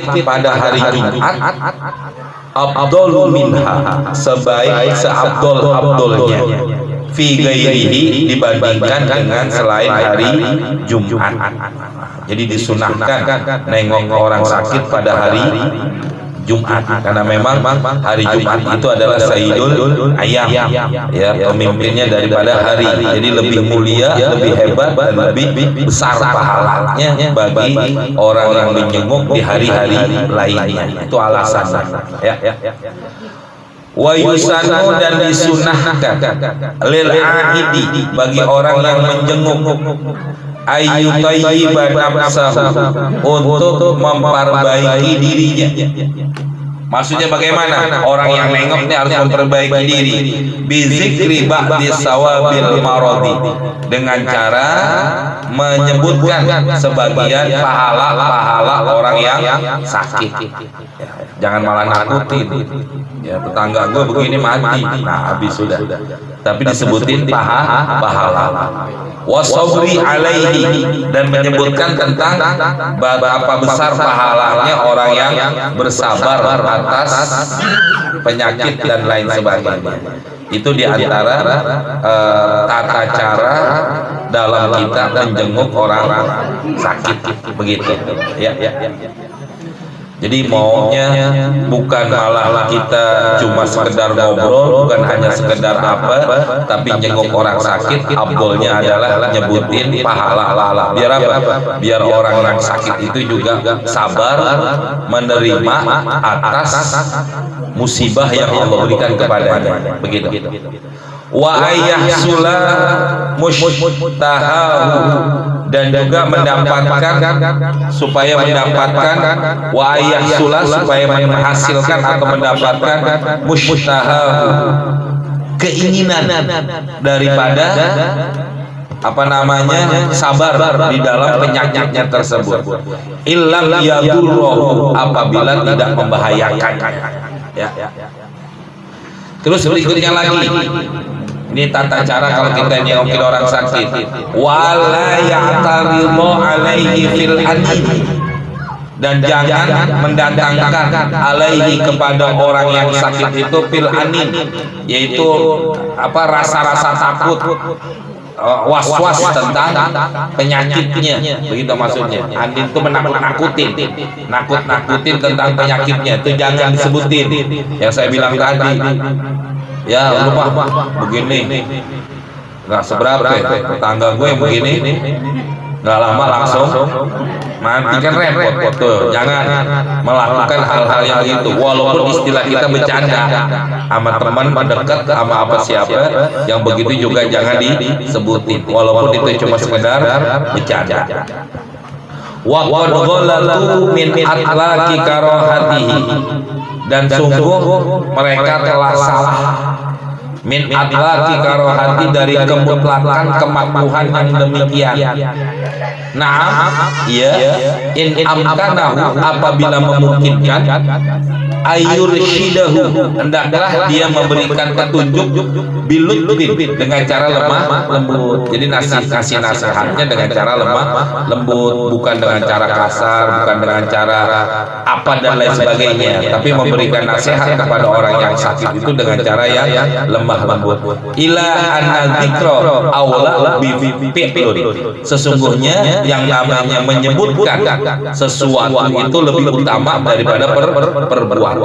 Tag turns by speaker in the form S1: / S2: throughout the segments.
S1: pada hari Jumat afdalu minha, sebaik seabdol-abdolnya, fi ghairihi, dibandingkan dengan selain hari Jumat. Jadi disunahkan nengok orang sakit pada hari Jumat, karena memang hari Jumat itu adalah Sayyidul Ayyam, ya, pemimpinnya daripada hari. Jadi lebih mulia, lebih hebat, dan lebih besar pahalanya bagi orang yang menjenguk di hari-hari lainnya. Itu alasannya, ya. Wa yusanu, dan disunahkan lil aidi, bagi orang yang menjenguk, ayyutayyiba nafsahu, untuk memperbaiki dirinya. Maksudnya bagaimana? Orang yang nengok ini harus memperbaiki diri. Bizikri ba'di sawabil maradi, dengan cara menyebutkan sebagian pahala-pahala orang yang sakit. Jangan malah nakutin. Ya, tetangga gue begini mati, nah habis sudah. Tapi disebutin pahala. Wasabri alaihi, dan menyebutkan tentang apa besar pahalanya orang yang bersabar atas penyakit dan lain sebagainya. Itu diantara tata cara dalam kita menjenguk orang sakit, begitu, ya. Jadi maunya bukan malah kita cuma sekedar ngobrol, bukan hanya sekedar apa, tapi jenguk orang sakit, abdolnya adalah nyebutin pahala. Biar apa? Biar orang yang sakit itu juga sabar menerima atas musibah yang Allah berikan kepadanya, begitu. Wa ayyahsula mushtahahu, dan juga mendapatkan, supaya mendapatkan, wa ayyahsula, supaya menghasilkan atau mendapatkan mushtahahu, keinginan daripada sabar di dalam penyakitnya tersebut. Illam yadurruhu, apabila tidak membahayakan, ya. Terus berikutnya lagi, ini tata cara kalau kita nengokin orang sakit. Wala ya'taridhu alaihi fil anin, dan jangan mendatangkan alaihi, kepada orang yang sakit itu fil anin, yaitu rasa-rasa takut, was-was tentang penyakitnya, begitu maksudnya. Anin itu menakut-nakutin tentang penyakitnya, itu jangan disebutin. Yang saya bilang tadi, ya rumah begini nggak seberapa, tetangga gue yang begini nggak lama langsung mati, kan repot tuh. Jangan melakukan hal-hal yang itu, walaupun istilah kita bercanda sama teman mendekat sama apa siapa yang begitu juga jangan disebutin, walaupun itu cuma sekedar bercanda. Wa qad ghalatu min atlaqi karahatihi, dan sungguh mereka telah salah min atlaqi karahati, dari kemutlakan kemakruhan yang demikian. Nah, ya, in amkanahu, apabila memungkinkan, ayurshidahu, hendaklah dia memberikan petunjuk, bilutfin, dengan cara lemah lembut. Jadi kasih nasihatnya dengan cara lemah lembut, bukan dengan cara kasar, bukan dengan cara apa dan lain sebagainya, tapi memberikan nasihat kepada orang yang sakit itu dengan cara yang lemah lembut. Ila anna dzikra aula bi fi'lun, sesungguhnya yang namanya menyebutkan sesuatu itu lebih utama daripada perbuatan.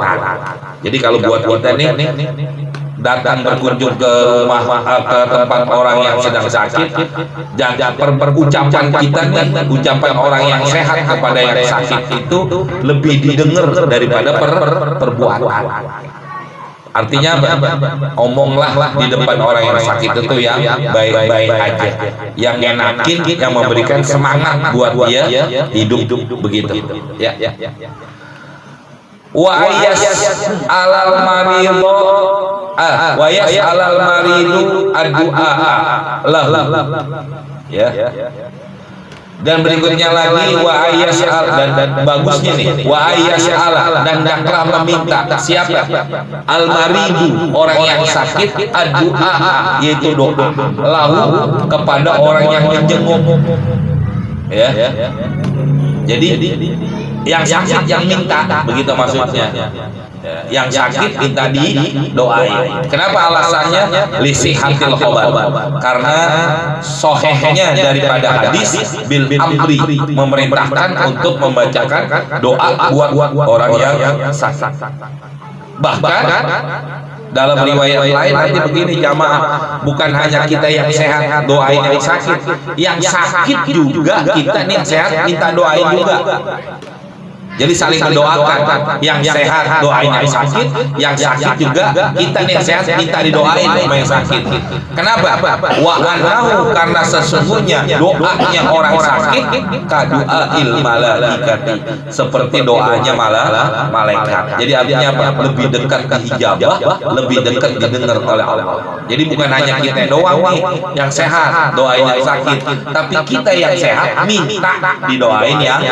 S1: Jadi kalau buat kita nih datang berkunjung ke rumah, ke tempat orang yang sedang sakit, jangan ucapan kita nih, ucapan orang yang sehat kepada yang sakit itu lebih didengar daripada perbuatan. Artinya omonglah di depan orang yang sakit itu yang baik-baik aja, yang enakin, yang memberikan semangat buat dia hidup, begitu, ya. Wa ayas alal maridu ad-du'a lahu, ya. Dan berikutnya lagi, wa ayyas'al, dan bagusnya nih, wa ayyas'al, dan hendaklah meminta siapa? Al-maridu, orang yang sakit, ad-du'a, yaitu doa, lahu, kepada orang yang menjenguk, ya. Jadi Yang sakit yang minta, begitu maksudnya. Yang sakit minta didoain. Kenapa alasannya? Lisihatil khobar. Karena sohehnya daripada hadis bil amri, memerintahkan untuk membacakan doa buat orang yang sakit. Bahkan dalam riwayat lain nanti begini jamaah, bukan hanya kita yang sehat doain yang sakit juga kita nih yang sehat minta doain juga. Jadi saling mendoakan, yang sehat doain yang sakit juga kita nih yang sehat minta didoain sama yang sakit. Kenapa? Wa anahu, karena sesungguhnya doanya orang sakit kadu'ail malaikati, seperti doanya malaikat. Jadi artinya apa? Lebih dekat dijabah, lebih dekat didengar oleh Allah. Jadi bukan hanya kita doang nih yang sehat doain yang sakit, tapi kita yang sehat minta didoain yang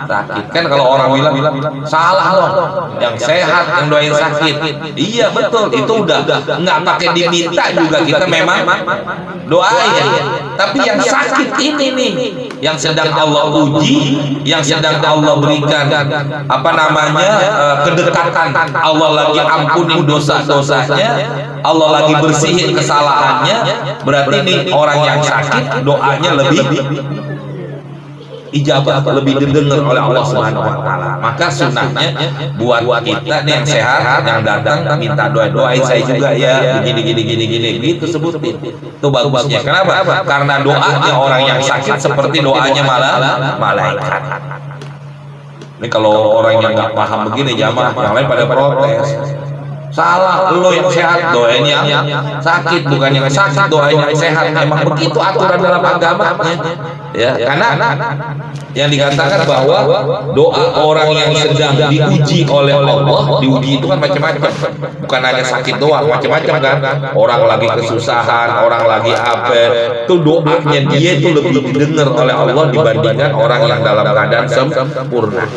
S1: sakit. Kan kalau orang bilang salah loh, yang sehat yang doain sakit. Iya betul, itu udah nggak pakai diminta juga kita memang doain. Tapi yang sakit ini nih, yang sedang Allah uji, yang sedang Allah berikan apa namanya kedekatan, Allah lagi ampunin dosa-dosanya, Allah lagi bersihin kesalahannya, berarti nih orang yang sakit doanya lebih ijabah, lebih didengar oleh Allah Subhanahu wa taala. Maka sunnahnya buat kita nih yang sehat, yang datang minta doain saya juga ya, gini gitu sebutin. Itu bagusnya. Kenapa? Karena doanya orang yang sakit seperti doanya malaikat. Ini kalau orang yang nggak paham begini jamaah, yang lain pada protes. Salah, lo yang sehat doain yang sakit, bukan yang sakit doain yang sehat. Memang begitu aturan dalam agamanya. Ya, karena yang dikatakan bahwa doa orang yang sedang diuji oleh Allah, diuji itu kan macam-macam, bukan hanya sakit doang, macam-macam kan. Orang lagi kesusahan, orang lagi apa, itu doanya dia itu lebih didengar oleh Allah dibandingkan orang yang dalam keadaan sempurna.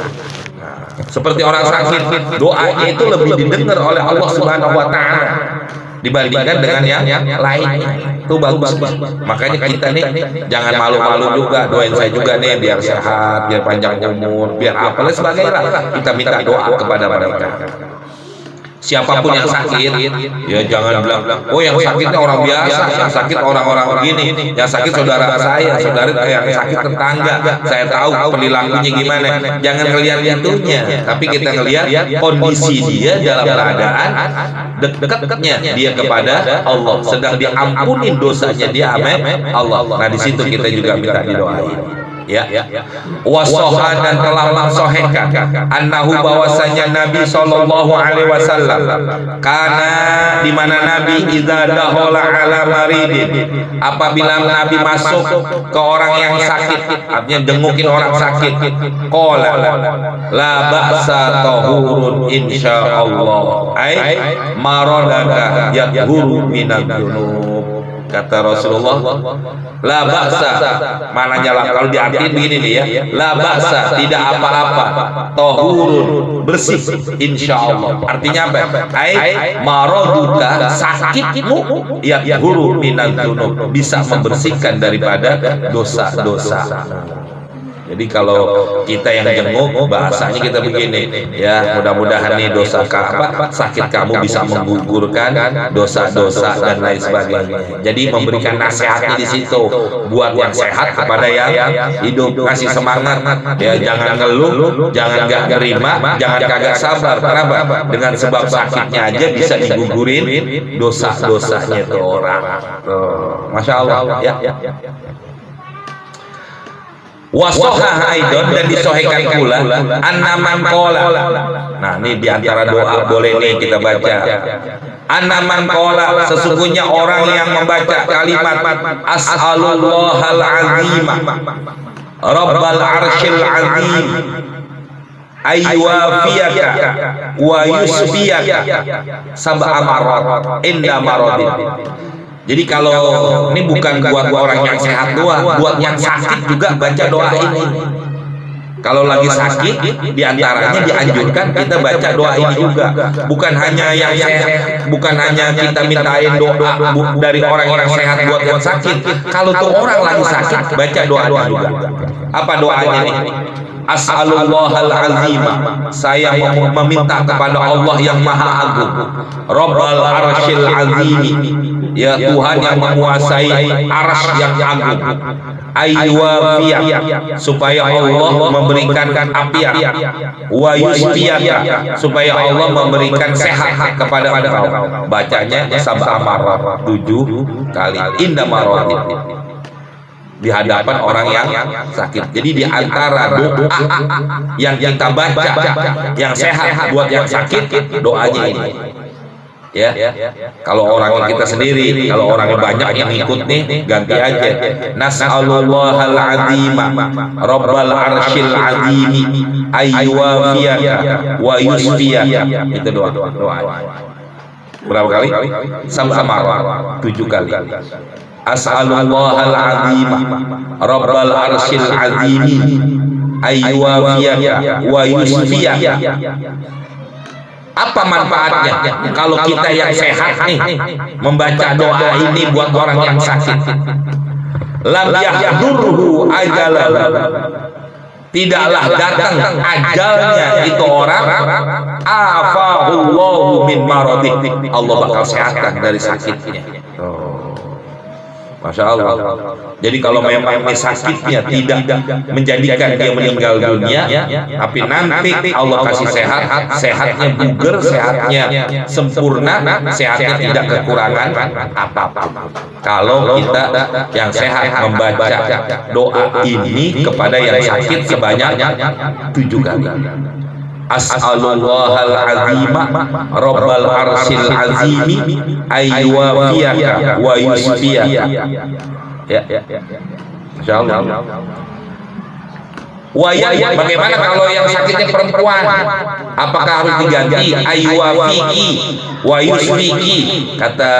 S1: Seperti orang sakit, doanya itu lebih didengar oleh Allah Subhanahu wa taala dibandingkan dengan yang lainnya. Itu bagus. Makanya kita nih jangan malu-malu juga, doain saya juga nih biar sehat, biar panjang umur, biar apa dan sebagainya. Kita minta doa kepada mereka. Siapapun yang sakit, ya jangan bilang, oh yang sakitnya orang biasa, yang sakit orang-orang begini, yang sakit saudara saya, yang sakit tetangga, saya tahu perilakunya gimana. Jangan ngelihat itunya, tapi kita ngelihat kondisi dia dalam keadaan dekatnya dia kepada Allah, sedang diampunin dosanya dia sama Allah. Nah di situ kita juga minta didoain. Ya, wasoha, dan telah mensohkan annahu bahwasanya Nabi Shallallahu Alaihi Wasallam karena di mana Nabi idza dahola ala maridin, apabila Nabi masuk ke orang yang sakit, artinya jengukin orang sakit, qala la ba'sa tahurun insyaallah ai maradaka yadhuru minad dzunub. Kata Rasulullah, la ba'sa, mananya lah kalau diartikan begini nih ya, la ba'sa, tidak apa-apa, tahurun, bersih insyaallah. Artinya apa? Ai maraduka, sakitmu yadhuru minadz dzunub, bisa membersihkan daripada dosa-dosa. Jadi kalau kita yang jenguk, bahasanya kita begini, ya mudah-mudahan nih dosa sakit kamu bisa menggugurkan dosa-dosa dan lain sebagainya. Jadi memberikan nasihatnya di situ buat yang sehat kepada yang hidup, ngasih semangat, ya jangan ngeluh, jangan gak nerima, jangan kagak sabar. Kenapa? Dengan sebab sakitnya aja bisa digugurin dosa-dosanya tuh orang. Masya Allah, ya. Wasohah aidon, dan disohhikan pula annaman qala. Nah ini diantara doa boleh nih kita baca, annaman qala, sesungguhnya orang yang membaca kalimat as'alullahal azim rabbal arsyil azim ayyuafiyaka wa yusfiyaka sab'a marrat inda maradin. Jadi kalau ini bukan buat orang yang sehat doang, buat yang sakit juga baca doa ini. Kalau lagi sakit, diantaranya dianjurkan kita baca doa ini juga. Bukan hanya bukan hanya kita mintain doa dari orang yang sehat buat yang sakit. Kalau tuh orang lagi sakit, baca doanya juga. Apa doanya nih? As'alullahal azim. Saya meminta kepada Allah yang Maha Agung, Rabbal Arsyil Azim, ya Tuhan yang menguasai arsy yang agung, ayyuwafiyah, supaya Allah memberikan afiat, wa yusfiyah, supaya Allah memberikan sehat kepada engkau. Bacanya sab'a marrat, 7 kali, inda maradid, di hadapan orang yang sakit. Jadi di antara doa yang kita baca yang sehat buat yang sakit, doanya ini. Ya, kalau orang kita sendiri, kalau orangnya banyak yang ikut nih, ganti aja. Nas'alullahal azim, Rabbal Arsyil Azim, ayyuwafiyaka wa yusfiyaka. Itu doa. Berapa kali? Sab'a marrat, 7 kali. As'alullahal azim, Rabbal Arsyil Azim, ayyuwafiyaka wa yusfiyaka. Apa manfaatnya kalau kita yang sehat nih membaca doa ini buat orang yang sakit? Lam yahdurhu ajalan, tidaklah datang ajalnya itu orang, afahullahu min maradih, Allah bakal sehatkan dari sakitnya. Masya Allah. Jadi kalau memang sakitnya tidak menjadikan dia meninggal dunia, tapi nanti Allah kasih sehat, sehatnya bugar, sehatnya sempurna, sehatnya tidak kekurangan apa-apa. Kalau kita yang sehat membaca doa ini kepada yang sakit sebanyak 7 kali. As'alullahal azim, Rabbal Arsyil Azim, ayyuwafiyaka wa yusfiyaka. Ya. Insyaallah. Bagaimana kalau yang sakitnya perempuan? Apakah harus diganti ayyuwafiki wa yusfiki? Kata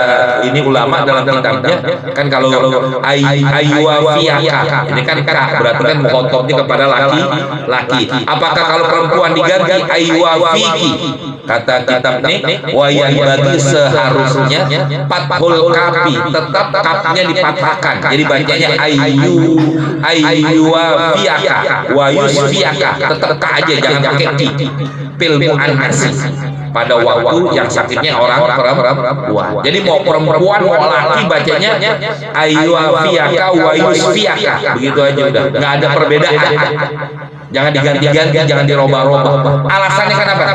S1: ini ulama dalam kitabnya, kan kalau ayyuwafiyaka ini kan berarti kan mukhatabnya kepada laki. Apakah kalau perempuan diganti ayyuwafiki? Kata kitab ini, wa yanbaghi, seharusnya fathul kafi, tetap kafnya dipatahkan. Jadi bacanya ayyuwafiyaka wa yusfiyaka, tetap ka aja, jangan pakai ki. Fil muannats, pada waktu yang sakitnya orang perempuan. Jadi mau perempuan mau laki bacanya ayyuwafiyaka wa yusfiyaka, begitu aja udah, nggak ada perbedaan. Jangan diganti-ganti, jangan dirubah-rubah. Alasannya kenapa?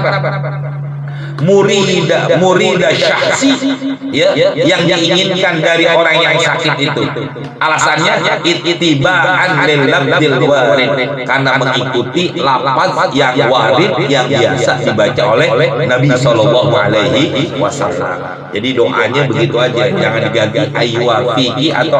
S1: Murida syahsi, ya, yang diinginkan dari orang yang sakit itu. Alasannya ittiba'an lil lafzil warid, karena mengikuti lafaz yang warid yang biasa dibaca oleh Nabi sallallahu alaihi wasallam. Jadi doanya begitu aja, jangan diganti ayyuwafiki atau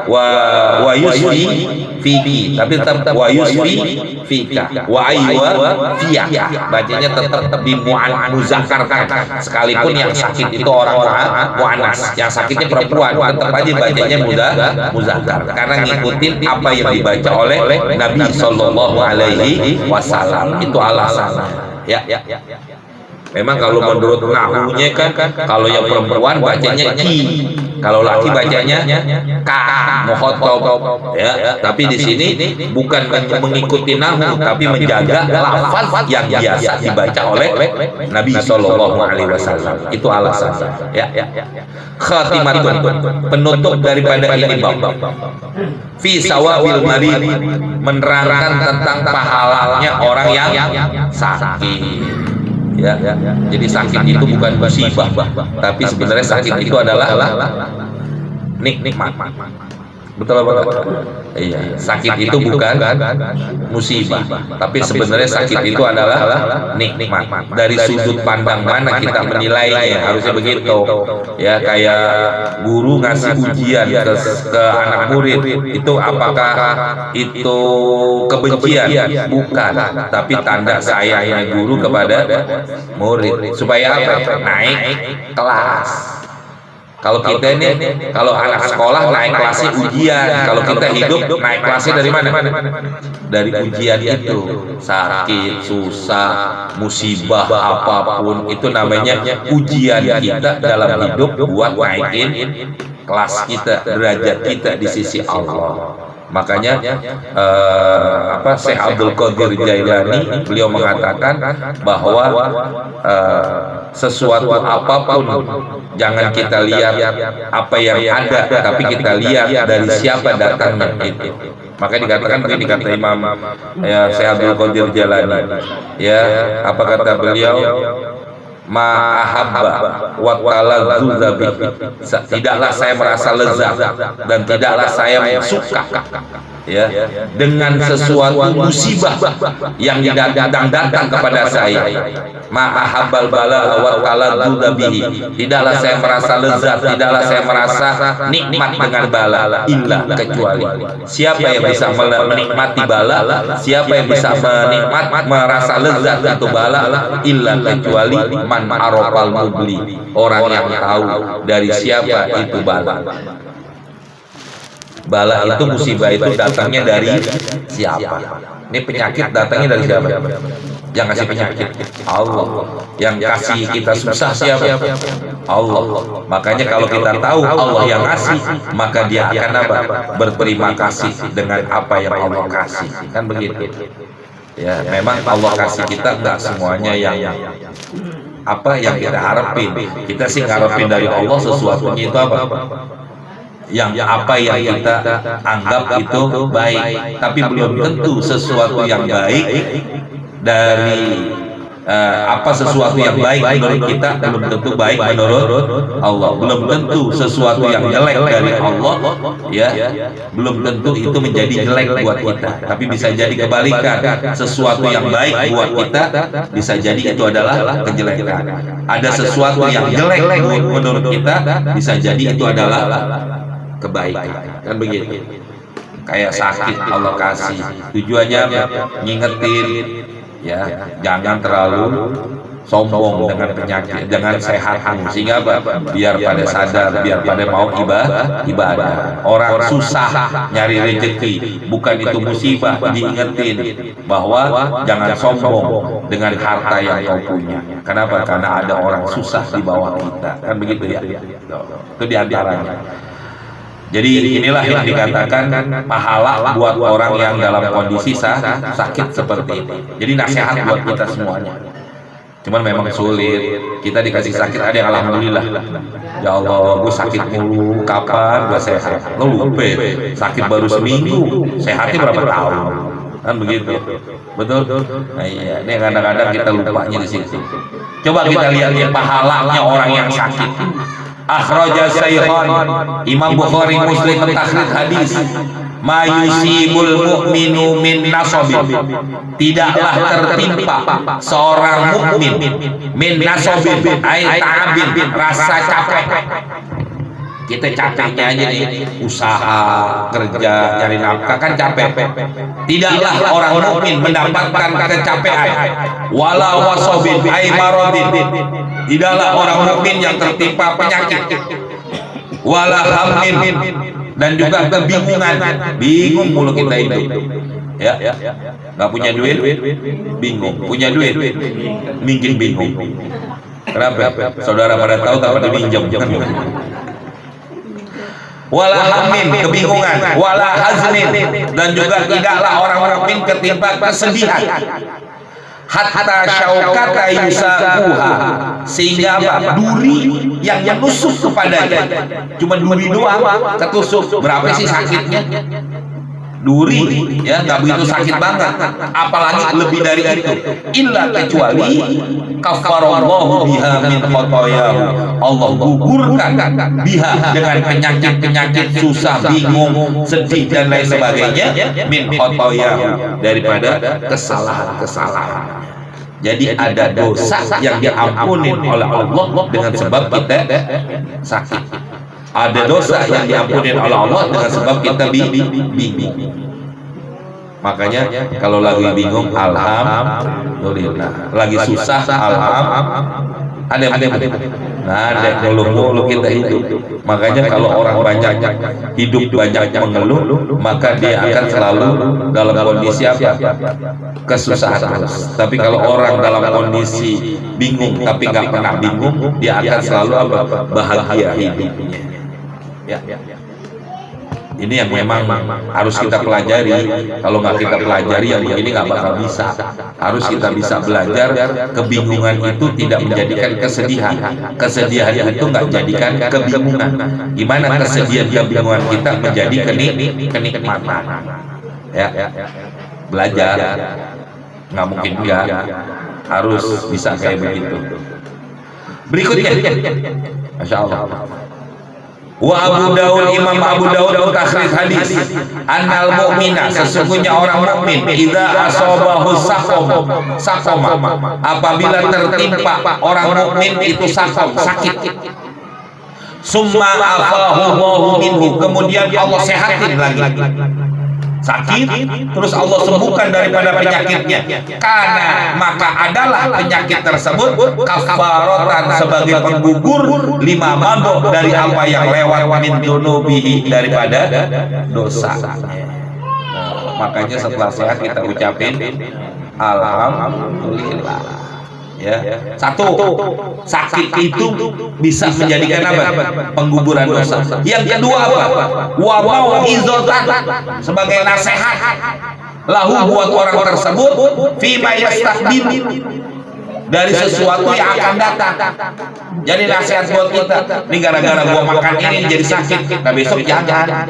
S1: wa yusfi fiki, tapi tetap wa yusfi fika wa ayyuwafiyaka, bacanya tetap dimuzakarkan, sekalipun yang sakit itu orang muannas, yang sakitnya perempuan, tetap aja bacanya muzakkar, karena ngikutin apa yang dibaca oleh Nabi sallallahu alaihi wasallam. Itu alasannya. Ya. Memang kalau menurut nahunya kan, kalau yang perempuan bacanya ki, kalau laki bacanya ka, mukhatab, ya. Tapi di sini bukan mengikuti nahu, tapi menjaga lafaz yang biasa dibaca oleh Nabi sallallahu alaihi wasallam. Itu alasannya. Ya. Khatimatun, penutup daripada ini bab. Fi sawabil marid, menerangkan tentang pahalanya orang yang sakit. Ya. Jadi sakit itu bukan musibah, tapi sebenarnya sakit itu adalah nikmat. Betul apa? Iya, sakit itu bukan musibah, tapi sebenarnya sakit itu adalah nikmat. Dari sudut pandang mana kita menilainya, harusnya begitu. Ya, kayak guru ngasih ujian ke anak murid, itu apakah itu kebencian? Bukan, tapi tanda sayangnya guru kepada murid supaya apa? Naik kelas. Kalau kita ini, kalau anak sekolah naik kelasnya ujian, kalau kita hidup naik kelasnya dari mana? Dari ujian itu, sakit, susah, musibah apapun itu namanya ujian kita dalam hidup buat naikin kelas kita, derajat kita di sisi Allah. Makanya Syekh Abdul Qadir Jailani beliau mengatakan bahwa sesuatu apapun jangan kita lihat apa yang ada, tapi kita lihat dari siapa datangnya itu. Maka dikatakan begini, kata Imam Syekh Abdul Qadir Jailani, ya, apa kata beliau? Ma'ahabba wa talazzuza bihi, tidaklah saya merasa lezat dan tidaklah saya suka, ya, dengan sesuatu musibah yang datang kepada saya. Ma'ahabbal bala wa talazzuza bihi, tidaklah saya merasa lezat, tidaklah saya merasa nikmat dengan bala, illa, kecuali siapa yang bisa menikmati bala, siapa yang bisa merasa lezat itu bala, illa, kecuali man arafal mubli, orang yang tahu dari siapa itu bala. Bala itu, musibah itu datangnya dari siapa? Ini penyakit datangnya dari siapa? Yang kasih penyakit Allah. Yang kasih kita susah siapa? Allah. Makanya kalau kita tahu Allah yang kasih, maka dia akan apa? Berterima kasih dengan apa yang Allah kasih. Kan begitu. Ya, memang Allah kasih kita enggak semuanya yang apa yang kita harapin. Kita sih ngarepin dari Allah sesuatunya itu apa? Yang apa yang kita anggap itu baik, tapi belum tentu sesuatu yang baik dari sesuatu yang baik menurut kita belum tentu baik menurut Allah. Belum tentu sesuatu yang jelek dari Allah, ya, belum tentu itu menjadi jelek buat kita, tapi bisa jadi kebalikan. Sesuatu yang baik buat kita bisa jadi itu adalah kejelekan. Ada sesuatu yang jelek menurut kita bisa jadi itu adalah kebaikan. Kan begitu. Kayak sakit Allah kasih, tujuannya ngingetin, ya, jangan terlalu sombong dengan penyakit, dengan sehatmu, sehingga biar pada sadar, biar pada mau ibadah. Orang susah nyari rezeki, bukan itu musibah, diingetin bahwa jangan sombong dengan harta yang kau punya. Kenapa? Karena ada orang susah di bawah kita. Kan begitu ya. Itu diantaranya. Jadi inilah yang dikatakan pahala buat orang yang dalam kondisi sakit seperti ini. Jadi nasihat buat kita semuanya. Cuman memang sulit. Kita dikasih sakit, ada yang alhamdulillah. Ya Allah, gue sakit mulu, kapan gue sehat? Lo lupa, sakit baru seminggu, sehatnya berapa tahun? Kan begitu, betul? Nah iya, ini kadang-kadang kita lupanya di situ. Coba kita lihat ya pahalanya orang yang sakit. Akhraja Sayyidhan, Imam Bukhari Muslim mentakhrij hadis, ma yusibul mu'minu min nasabin, tidaklah tertimpa seorang mukmin min nasabin, ai ta'abin, rasa capek. Kita capeknya aja nih, usaha, kerja, nyari nafkah kan capek. Tidaklah orang mukmin mendapatkan kecapean, wala wasabin ai maradin, tidaklah orang mukmin yang tertimpa penyakit, wala hammin, dan juga kebingungan. Bingung mulu kita hidup, ya, nggak punya duit, bingung, punya duit, mungkin bingung. Kenapa? Saudara pada tahu tak pada pinjam, wala hammin, kebingungan, wala haznin, dan juga tidaklah orang mukmin ketimpa kesedihan, hatta syaukata yusaquha, sehingga duri yang menusuk kepadanya, cuma duri doang ketusuk. Berapa sih sakitnya? Duri, ya, nggak begitu sakit banget, apalagi lebih dari itu. Illa, kecuali kafarallahu biha min khotoyahu, Allah gugurkan biha, dengan penyakit-penyakit susah, bingung, sedih dan lain sebagainya, min khotoyahu, daripada kesalahan-kesalahan. Jadi ada dosa yang diampuni oleh Allah dengan sebab kita sakit. Ada dosa yang diampuni oleh Allah dengan sebab kita bingung. Makanya kalau lagi bingung, alhamdulillah. Lagi susah, alhamdulillah. Ada Nah, ada ngeluh mulu kita hidup. Makanya kalau orang banyak hidup banyak mengeluh, maka dia akan selalu dalam kondisi apa? Kesusahan terus. Tapi kalau orang dalam kondisi bingung tapi nggak pernah bingung, dia akan selalu apa? Bahagia hidupnya. Ya. Ini yang memang harus kita pelajari. Kalau nggak kita pelajari, yang begini nggak bakal bisa. Harus kita bisa belajar. Kebingungan itu tidak menjadikan kesedihan. Kesedihan itu nggak jadikan kebingungan. Gimana kesedihan kebingungan kita menjadi kenikmatan? Ya, belajar. Nggak mungkin enggak. Harus bisa kayak begitu. Berikutnya, Masya Allah. Wa Abu Daud, Imam Abu Daud mentakhrij hadis, annal mu'mina, sesungguhnya orang mukmin, idza asabahu saqama, apabila tertimpa orang mukmin itu sakit, summa afahu Allahu minhu, kemudian Allah sehatin lagi. Sakit, terus Allah sembuhkan daripada penyakitnya. Karena maka adalah penyakit tersebut kafaratan, sebagai penggugur lima mabuk dari apa yang lewat min dunubihi, daripada dosa. Makanya setelah sehat kita ucapin alhamdulillah. Ya, satu, sakit itu bisa menjadikan apa? Pengguguran dosa. Yang kedua apa? Wa mau'izatan, sebagai nasihat lahu buat orang tersebut fima yastaqbil, dari sesuatu yang akan datang. Jadi nasihat buat kita, ini gara-gara gua makan ini jadi sakit, nah besok jangan.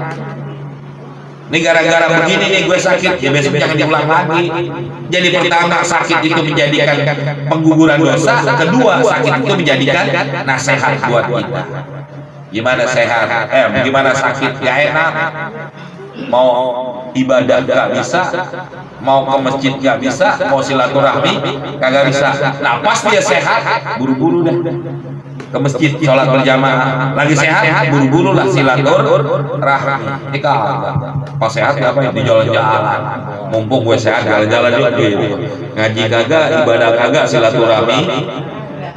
S1: Ini gara-gara begini nih gue sakit, ya besok jangan diulang lagi. Jadi pertama, sakit itu menjadikan pengguguran dosa. Kedua, sakit itu menjadikan nasihat buat kita. Gimana sehat? Gimana sakit? Ya enak. Mau ibadah gak bisa, mau ke masjid gak bisa, mau silaturahmi kagak bisa. Nah pas dia sehat, buru-buru dah ke masjid sholat berjamaah. Lagi sehat, buru-buru lah silaturahmi. Ini kagak. Pas sehat ngapain? Di jalan-jalan. Mumpung gue sehat, jalan-jalan juga gitu. Ngaji kagak, ibadah kagak, silaturahmi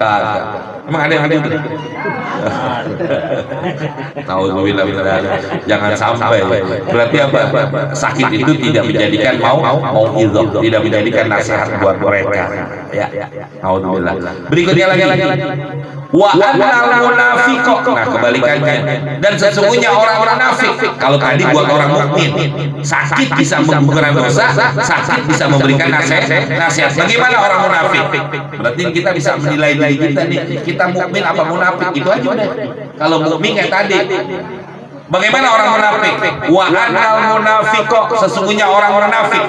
S1: kagak. Emang ada yang gitu? Nauzubillah min dzalik. Jangan sampai. Berarti apa? Sakit itu tidak menjadikan mau'izah, tidak menjadikan nasihat buat mereka. Ya. Nauzubillah. Berikutnya lagi. Wa annal munafiqo. Nah, kebalikannya. Dan sesungguhnya orang munafik. Kalau tadi buat orang mukmin, sakit bisa menggugurkan dosa, sakit bisa memberikan nasihat. Bagaimana orang munafik? Berarti kita bisa menilai diri kita nih, kita mukmin apa munafik, itu aja udah. Kalau mukmin kayak tadi. Bagaimana orang munafik? Wa annal munafiqo, sesungguhnya orang munafik,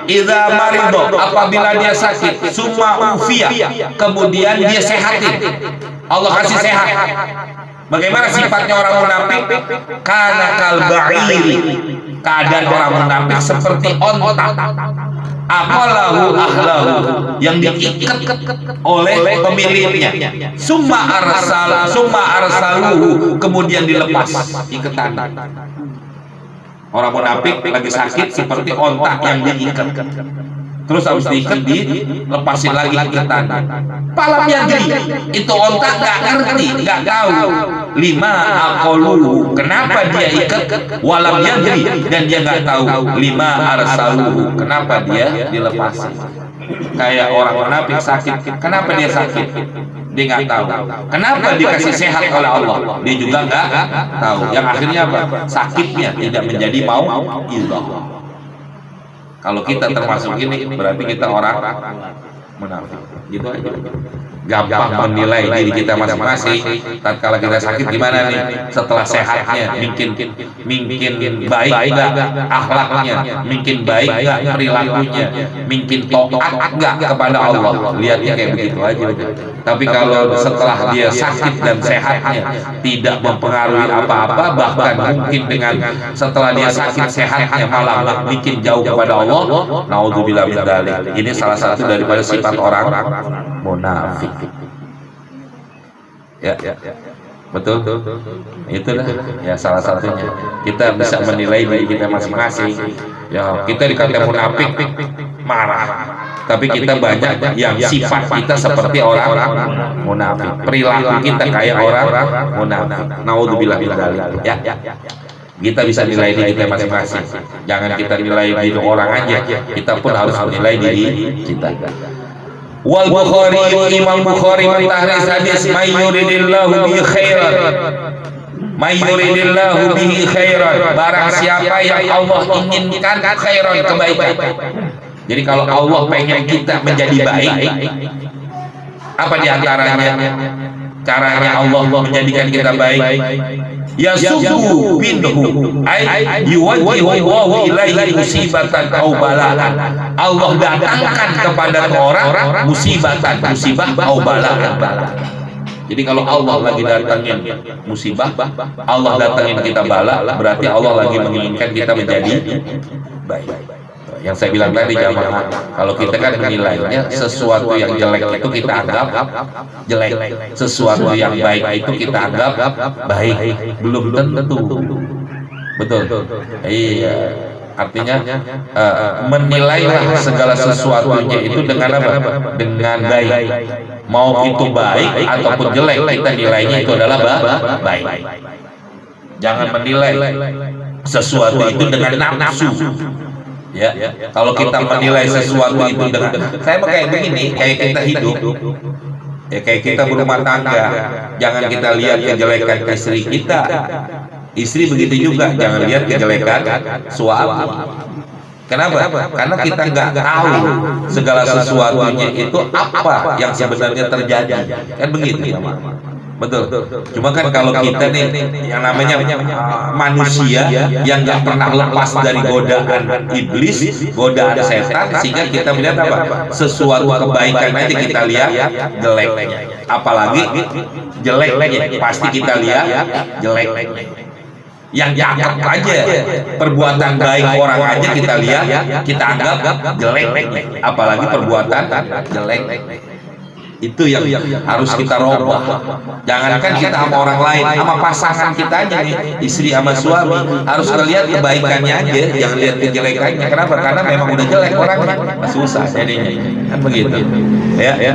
S1: idza marido, apabila dia sakit, summa ufiya, kemudian dia sehatin. Allah kasih sehat. Bagaimana sifatnya orang munafik? Kana kal ba'iri, keadaan orang munafik seperti onta. Aqalahu ahlahu, yang diikat oleh pemiliknya. Summa arsaluhu, kemudian dilepas ikatan. Orang munafik lagi sakit seperti onta yang diikat. Terus habis diikat, dilepasin lagi ikatan. Palam yadri, itu onta nggak ngerti, nggak tahu. Lima aqaluhu, kenapa dia ikat? Walam yadri, dan dia nggak tahu. Lima arsaluhu, kenapa dia dilepasin. Kayak orang munafik sakit, kenapa dia sakit? Dia nggak tahu. Kenapa dikasih sehat oleh Allah? Dia juga nggak tahu. Yang akhirnya apa? Sakitnya tidak menjadi mau'izah. Kalau kita termasuk ini, berarti kita orang munafik. Gitu aja. Gampang menilai diri kita masing-masing. Tatkala kita sakit gimana nih? Setelah sehatnya, mungkin baik nggak akhlaknya, mungkin baik nggak perilakunya, mungkin taat nggak kepada Allah. Lihatnya kayak begitu aja. Tapi kalau setelah dia sakit dan sehatnya tidak mempengaruhi apa-apa, bahkan mungkin dengan setelah dia sakit sehatnya malah bikin jauh kepada Allah, naudzubillah min dzalik. Ini salah satu daripada sifat orang munafik. Ya, betul. Itulah ya salah satunya. Kita bisa menilai diri kita masing-masing. Ya, kita dikatakan munafik marah. Tapi kita banyak yang sifat kita seperti orang munafik, perilaku kita kayak orang munafik. Naudzubillah min dzalik. Ya, kita bisa nilai diri kita masing-masing. Jangan kita nilai diri orang aja, kita pun harus menilai diri kita. Wal Bukhari, Imam Bukhari mentahris hadis may yuridillahu bihi khairan, may yuridillahu bihi khairan, barang siapa yang Allah inginkan khairan, kebaikan. Jadi kalau Allah pengen kita menjadi baik, apa diantaranya caranya Allah menjadikan kita baik? Yasubu minhu ay yuwajjihu Allahu ilaihi musibatan au bala'an. Allah datangkan kepada orang musibah au bala'an. Jadi kalau Allah lagi datangin musibah, Allah datangin kita bala, berarti Allah lagi menginginkan kita menjadi baik. Yang saya bilang tadi jamaah, kalau kita kan menilainya sesuatu yang jelek itu kita anggap jelek, sesuatu yang baik itu kita anggap baik, belum tentu. Betul. Iya. Artinya menilailah segala sesuatunya itu dengan apa? Dengan baik. Mau itu baik ataupun jelek, kita nilainya itu adalah baik. Jangan menilai sesuatu itu dengan nafsu. Ya, kalau kita menilai sesuatu itu dengan, saya mau kayak begini, kayak kita hidup, ya kayak kita berumah tangga, jangan kita lihat kejelekan istri kita, istri begitu juga, jangan lihat kejelekan suami. Kenapa? Karena kita nggak tahu segala sesuatunya itu apa yang sebenarnya terjadi, kan begitu ya, betul. Cuma kan kalau kita nih yang namanya manusia yang nggak pernah lepas dari godaan iblis, godaan setan, sehingga kita melihat apa? Sesuatu kebaikan aja kita lihat jeleknya, apalagi jeleknya pasti kita lihat jelek. Yang cakep aja, perbuatan baik orang aja kita lihat, kita anggap jelek, apalagi perbuatan jelek. Itu yang harus kita robah. Jangankan kita sama orang lain, sama pasangan kita aja nih, istri sama suami, harus ngelihat kebaikannya aja, jangan lihat kejelekannya. Kenapa? Karena memang udah jelek orangnya, susah jadinya. Kan begitu. Ya.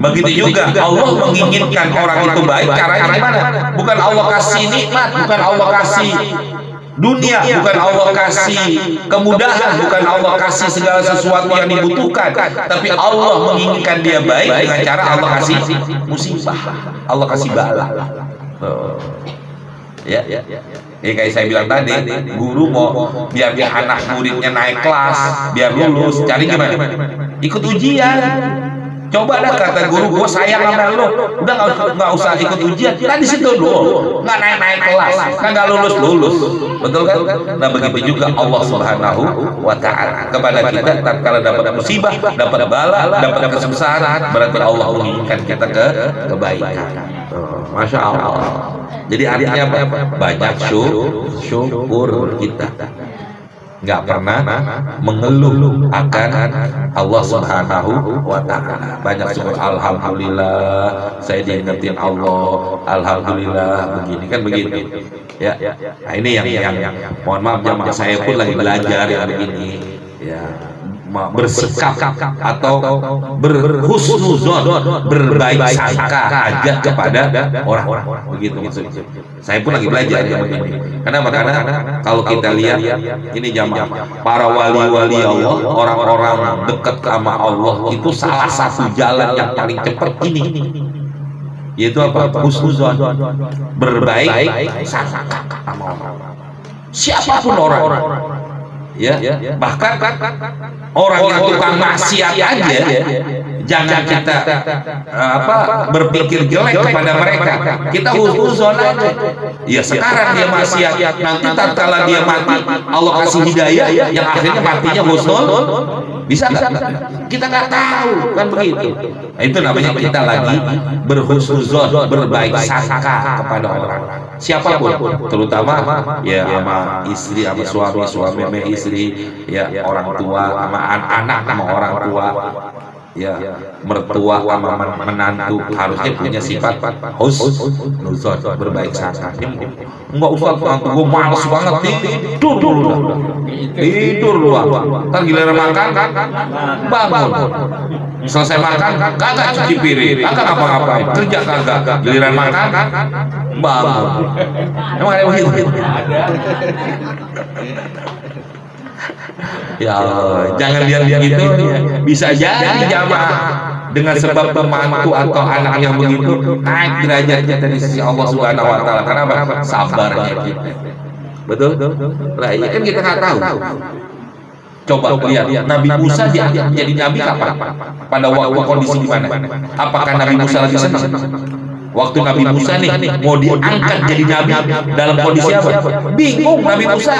S1: Begitu juga Allah menginginkan orang itu baik, caranya gimana? Bukan Allah kasih nikmat, bukan Allah kasih dunia, bukan Allah kasih kemudahan, bukan Allah kasih segala sesuatu yang dibutuhkan, tapi Allah menginginkan dia baik dengan cara Allah kasih musibah, Allah kasih bala. Ya, kayak saya bilang tadi, guru mau biar anak muridnya naik kelas, biar lulus, cari gimana? Ikut ujian. Coba dah kata guru, gue sayang sama lo, udah nggak usah ikut ujian, kan di situ dulu, nggak naik kelas, kan nggak lulus, betul kan? Nah begitu juga Allah Subhanahu wa Ta'ala kepada kita, tatkala dapat musibah, dapat bala, dapat kesusahan, berarti Allah menginginkan kita ke kebaikan. Masya Allah. Jadi artinya apa? Banyak syukur kita. Nggak pernah mengeluh akan Allah Subhanahu wa Ta'ala. Banyak syukur, alhamdulillah saya diingetin Allah, alhamdulillah begini, kan begitu ya. Nah ini yang mohon maaf jamaah, saya pun lagi belajar yang begini ya, bersikap atau berhusnuzon, berbaik sangka aja kepada orang-orang, begitu maksudnya. Saya pun lagi belajar ya begini. Karena kalau kita lihat ini jamaah, para wali-wali Allah, orang-orang dekat sama Allah itu salah satu jalan yang paling cepat ini, yaitu apa? Husnuzon, berbaik sangka sama orang, siapapun orang. Ya, bahkan orang yang tukang maksiat aja, jangan kita berpikir jelek kepada mereka, kita husnuzon aja. Ya sekarang dia maksiat, nanti tatkala dia mati Allah kasih hidayah yang akhirnya matinya husnul, bisa nggak? Kita nggak tahu, kan begitu. Nah, itu namanya kita lagi berhusnuzon, berbaik sangka kepada orang, siapapun, terutama ya sama istri, sama suami sama istri, ya orang tua sama anak-anak sama orang tua. ya mertua sama menantu harusnya punya sifat husnuzon, berbaik sangka. Enggak usah menantu gue males banget nih, tidur dulu dah, tidur lu. Ntar giliran makan bangun, selesai makan kagak cuci piring, kagak ngapa-ngapain, kerja kagak, giliran makan bangun. Emang ada begitu? Ya Allah, jangan lihat gitu. Bisa jadi jamaah dengan sebab pembantu atau anak yang begitu naik derajatnya dari sisi Allah Subhanahu Wa Taala. Karena apa? Sabarnya kita. Betul? Lah ini kan kita nggak tahu. Coba lihat, Nabi Musa diangkat menjadi nabi kapan? Pada waktu kondisi gimana? Apakah Nabi Musa lagi senang? Waktu Nabi Musa nih mau diangkat jadi nabi dalam kondisi apa? Bingung Nabi Musa.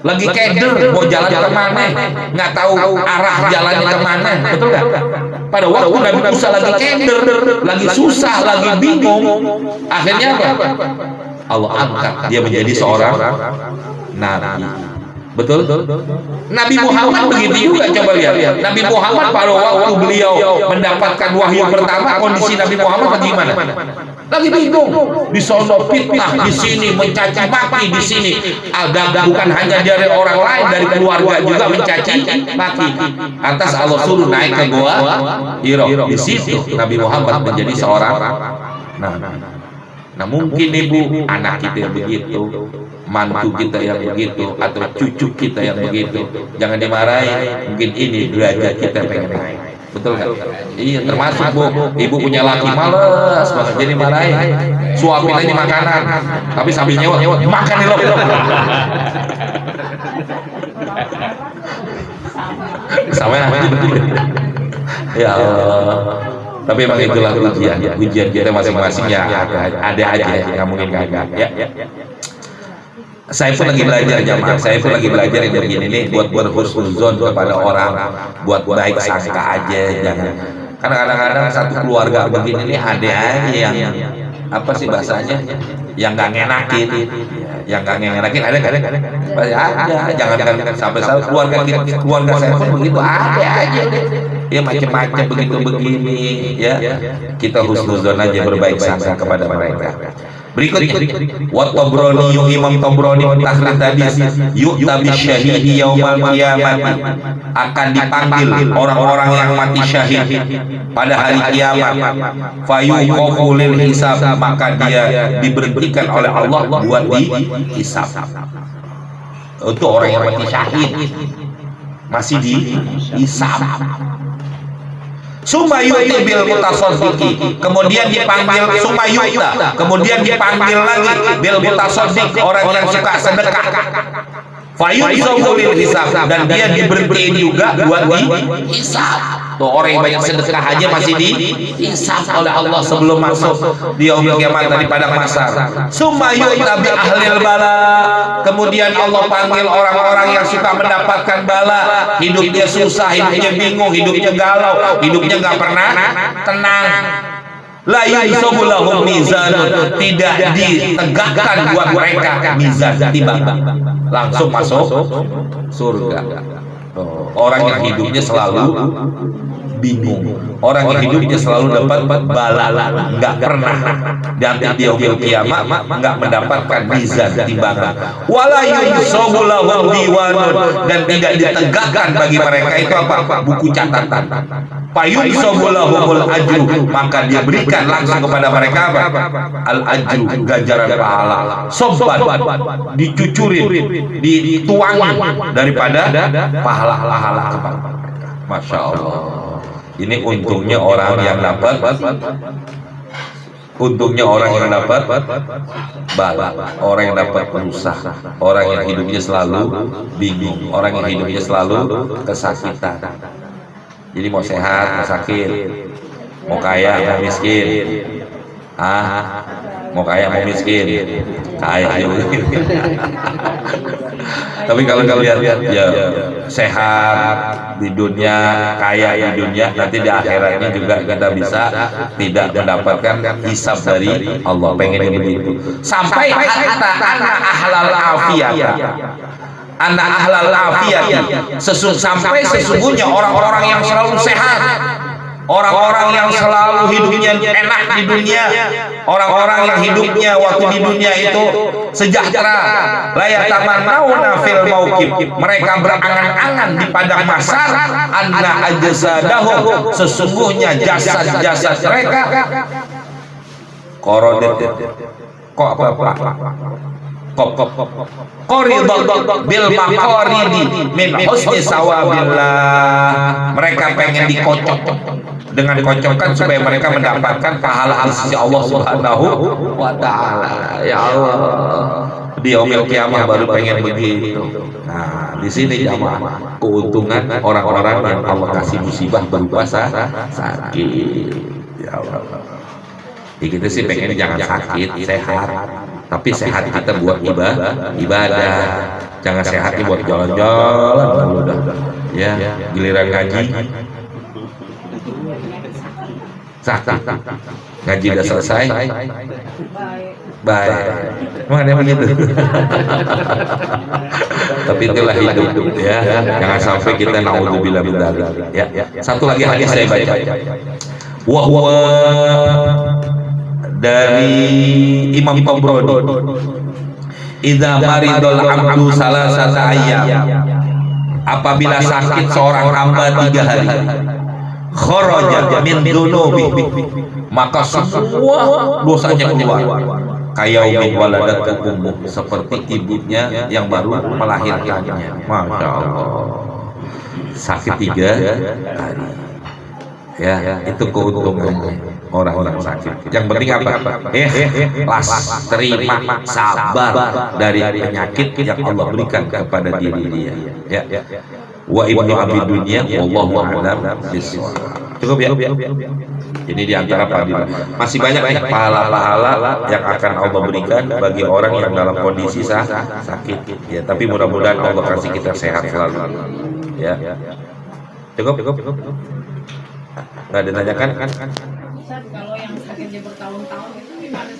S1: Lagi keder, mau jalan kemana, nggak tahu arah jalannya kemana, betul nggak? Pada waktu Nabi Musa lagi keder, lagi susah, lagi bingung, akhirnya apa? Allah angkat dia menjadi seorang nabi. Betul? Nabi Muhammad begitu juga, coba lihat. Nabi Muhammad pada waktu beliau mendapatkan wahyu pertama, kondisi Nabi Muhammad bagaimana? Lagi bingung, di sono fitnah, di sini mencaci maki, di sini ada bukan hanya dari orang lain, dari keluarga juga mencaci maki. Atas Allah suruh naik ke Gua Hiro. Di situ Nabi Muhammad menjadi seorang nah mungkin ibu anak kita yang begitu, mantu kita yang begitu, atau cucu kita yang begitu, jangan dimarahi. Mungkin ini derajat kita pengen naik. Betul nggak? Iya, termasuk bu, ibu punya laki males banget jadi marahin, suapin aja makanan, tapi sambil nyewa makan nih lo. Sama aja betul. Ya Allah. Tapi emang itulah ujian kita masing-masing ya, ada aja, nggak mungkin kagak. Ya. Saya pun lagi belajar jamaah, saya pun lagi belajar yang begini nih, buat husnuzon kepada orang, buat baik sangka aja, jangan. Karena kadang-kadang satu keluarga begini nih ada aja yang apa sih bahasanya, yang nggak ngenakin, ada, jangan sampai keluarga saya pun begitu, ada aja ya macam-macam begitu begini ya. Kita husnuzon aja, berbaik sangka kepada mereka. Berikutnya, wa Tabrani, Imam Tabrani mentahrir hadis, yu'ta bisyahidi yaumal qiyamah, akan dipanggil orang-orang yang mati syahid pada hari kiamat, fayuqafu lil hisab, maka dia diberhentikan oleh Allah buat dihisab. Untuk orang yang mati syahid masih dihisab. Sumayu'ta bil mutasaddiqi, kemudian dipanggil Sumayu'ta, kemudian dipanggil lagi bil mutasaddiq, orang yang suka sedekah. Fayu'zabu lil hisab, dan dia diberhentiin juga buat dihisab. Tuh orang yang banyak sedekah aja masih dihisab oleh Allah sebelum masuk di yaumul kiamat di padang mahsyar. Sumayu'ta bi ahlil bala, kemudian Allah panggil orang-orang yang suka mendapatkan bala, hidupnya susah, hidupnya bingung, hidupnya galau, hidupnya nggak pernah tenang. La yusabu lahum mizanun, tidak ditegakkan buat mereka mizan, timbang, langsung masuk surga. Orang yang hidupnya selalu bingung, orang yang hidupnya selalu dapat bala, nggak pernah nanti di yaumil kiamat nggak mendapatkan mizan, timbangan. Wala yusabu lahum diwanun, dan tidak ditegakkan bagi mereka itu apa? Buku catatan. Fayusabu lahumul ajru, maka dia berikan langsung kepada mereka apa? Al ajru, ganjaran pahala. Sobat, dicucurin, dituangi daripada pahala-pahala kepada mereka. Masya Allah. Ini untungnya orang yang dapat, bala, orang yang dapat berusaha, orang yang hidupnya selalu bingung, orang yang hidupnya selalu kesakitan. Jadi mau sehat, mau sakit, mau kaya, mau miskin, mau kaya, mau miskin, kaya. Tapi kalau lihat ya sehat di dunia, kaya di dunia, nanti di akhiratnya juga kita bisa tidak mendapatkan hisab dari Allah. Pengen begitu. Sampai hatta anak ahlal afiyah, anak ahlal afiyah, sampai sesungguhnya orang-orang yang selalu sehat, orang-orang yang selalu hidupnya enak di dunia, orang-orang yang hidupnya waktu di dunia itu sejahtera, la yatamannawna fil mauqif, mereka berangan-angan di padang mahsyar anna ajsadahum, sesungguhnya jasad-jasad mereka qorodet, kok apa qoridat bil maqaridi min husni sawabillah, mereka pengen dikocok dengan kocokan supaya mereka mendapatkan pahala di sisi Allah Subhanahu wa taala. Ya Allah, di yaumil kiamah baru pengen begitu. Nah, di sini jamaah keuntungan orang-orang yang Allah kasih musibah berupa sakit. Ya Allah. Ya kita sih pengen jangan sakit, sehat. Tapi sehat kita buat ibadah. Jangan sehatnya buat jalan-jalan udah. Ya, giliran ngaji sakit. Ngaji udah selesai. Baik. Emang ada begitu. Tapi itulah hidup ya. Jangan sampai kita naudzubillah min dzalik. Ya. Satu lagi hadis saya baca. Wa dari Imam Tabrani, idza maridul abdu salasata ayyam, apabila sakit seorang hamba 3 hari, kharaja min dunubi, maka semua dosanya keluar, kayaumin waladat ummuh, seperti ibunya yang baru melahirkannya. Masya Allah, sakit 3 hari. Ya, itu keuntungan orang-orang sakit. Yang penting apa? Terima, sabar dari penyakit yang Allah berikan kepada diri dia. Ya. Wa ibnu abi dunya wallahu a'lam bishawab. Cukup ya? Ini diantara padilah. Masih banyak nih pahala-pahala yang akan Allah berikan bagi orang yang dalam kondisi sakit. Ya, tapi mudah-mudahan Allah kasih kita sehat selalu. Ya. Cukup. Nggak ditanyakan?
S2: Kalau yang sakitnya bertahun-tahun itu gimana?